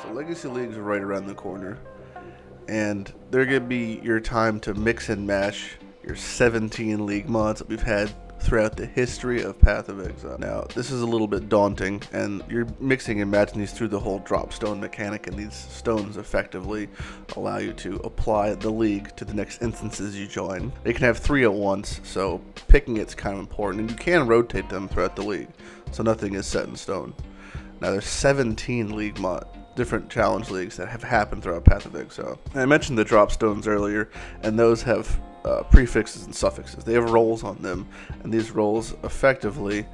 So Legacy Leagues are right around the corner, and they're going to be your time to mix and mash your 17 league mods that we've had throughout the history of Path of Exile. Now, this is a little bit daunting, and you're mixing and matching these through the whole drop stone mechanic, and these stones effectively allow you to apply the league to the next instances you join. You can have 3 at once, so picking it's kind of important, and you can rotate them throughout the league, so nothing is set in stone. Now, there's 17 different challenge leagues that have happened throughout Path of Exile. And I mentioned the drop stones earlier, and those have prefixes and suffixes. They have roles on them, and these roles effectively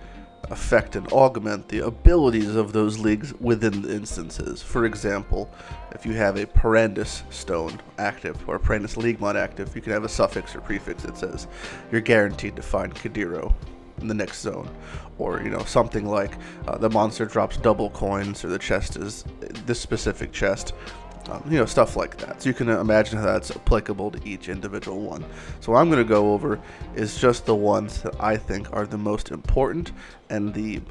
affect and augment the abilities of those leagues within the instances. For example, if you have a Parandus stone active or a Parandus league mod active, you can have a suffix or prefix that says you're guaranteed to find Kadiro in the next zone, or something like the monster drops double coins, or the chest is this specific chest, stuff like that. So you can imagine how that's applicable to each individual one. So what I'm going to go over is just the ones that I think are the most important and the,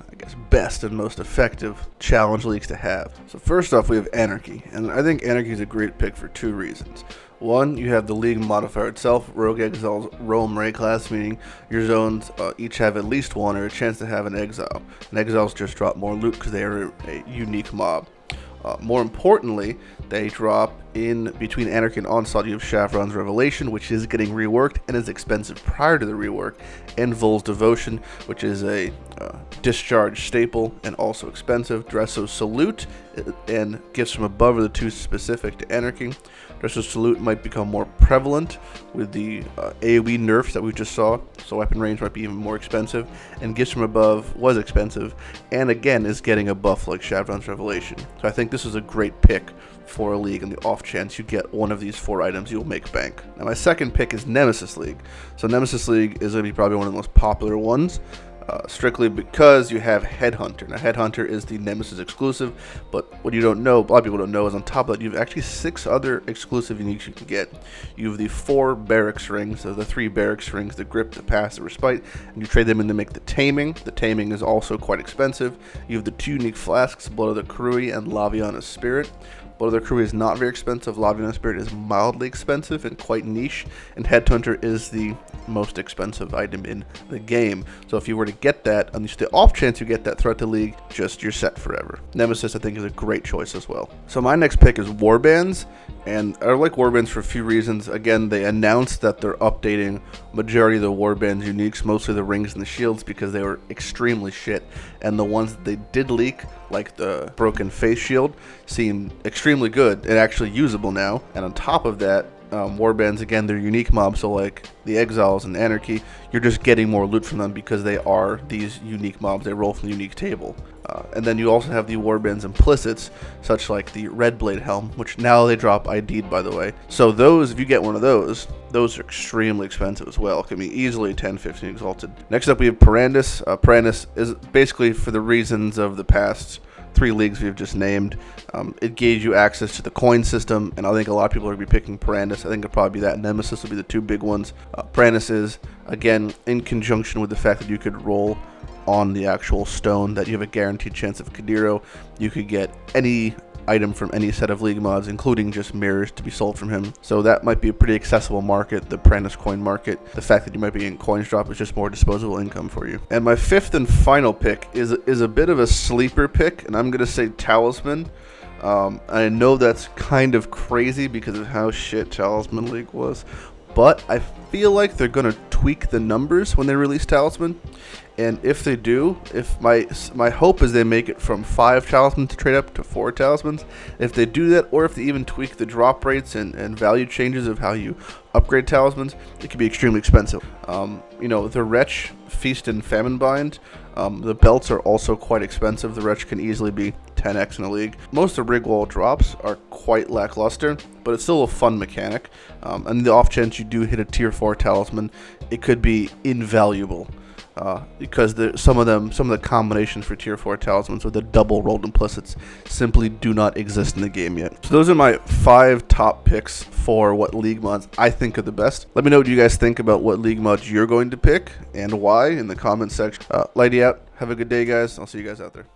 best and most effective challenge leagues to have. So first off, we have Anarchy, and I think Anarchy is a great pick for 2 reasons. One, you have the league modifier itself, Rogue Exile's Roam Ray class, meaning your zones each have at least one or a chance to have an Exile. And Exiles just drop more loot because they are a unique mob. More importantly, they drop in between Anarchy and Onslaught. You have Chevron's Revelation, which is getting reworked and is expensive prior to the rework, and Vol's Devotion, which is a discharge staple and also expensive. Dresso's Salute and Gifts from Above are the 2 specific to Anarchy. Dresso's Salute might become more prevalent with the AoE nerfs that we just saw, so weapon range might be even more expensive, and Gifts from Above was expensive, and again is getting a buff like Chevron's Revelation. So I think this is a great pick for a league, and the off chance you get one of these 4 items, you'll make bank. Now my second pick is Nemesis League. So Nemesis League is going to be probably one of the most popular ones, strictly because you have Headhunter. Now Headhunter is the Nemesis exclusive, but what you don't know, a lot of people don't know, is on top of that you have actually 6 other exclusive uniques you can get. You have the 4 barracks rings, so the 3 barracks rings, the Grip, the Pass, the Respite, and you trade them in to make the Taming. The Taming is also quite expensive. You have the 2 unique flasks, Blood of the Krui and Laviana's Spirit. Blood of the Krui is not very expensive. Laviana's Spirit is mildly expensive and quite niche, and Headhunter is the most expensive item in the game. So if you were to get that, on the off chance you get that throughout the league, you're set forever. Nemesis, I think, is a great choice as well. So my next pick is Warbands, and I like Warbands for a few reasons. Again, they announced that they're updating majority of the Warbands uniques, mostly the rings and the shields, because they were extremely shit, and the ones that they did leak, like the broken face shield, seem extremely good and actually usable now. And on top of that, Warbands, again, they're unique mobs, so like the Exiles and Anarchy, you're just getting more loot from them because they are these unique mobs. They roll from the unique table. And then you also have the Warbands implicits, such like the Red Blade Helm, which now they drop ID'd, by the way. So those, if you get one of those are extremely expensive as well. It can be easily 10, 15 exalted. Next up, we have Parandus. Parandus is basically for the reasons of the past 3 leagues we've just named. It gave you access to the coin system, and I think a lot of people are going to be picking Parandus. I think it'll probably be that. Nemesis will be the 2 big ones. Parandus is, again, in conjunction with the fact that you could roll on the actual stone, that you have a guaranteed chance of Kadiro. You could get any item from any set of league mods, including just mirrors, to be sold from him. So that might be a pretty accessible market, the Parandus coin market. The fact that you might be getting coins drop is just more disposable income for you. And my 5th and final pick is a bit of a sleeper pick, and I'm going to say Talisman. I know that's kind of crazy because of how shit Talisman League was, but I feel like they're going to tweak the numbers when they release Talisman. And if they do, if my hope is they make it from 5 talismans to trade up to 4 talismans. If they do that, or if they even tweak the drop rates and value changes of how you upgrade talismans, it can be extremely expensive. The Wretch, Feast, and Famine Bind, the belts are also quite expensive. The Wretch can easily be 10x in a league. Most of the Rigwall drops are quite lackluster, but it's still a fun mechanic. And the off chance you do hit a tier 4 talisman, it could be invaluable. Because some of the combinations for tier 4 talismans with the double rolled implicits simply do not exist in the game yet. So those are my 5 top picks for what league mods I think are the best. Let me know what you guys think about what league mods you're going to pick and why in the comments section. Lighty out. Have a good day, guys. I'll see you guys out there.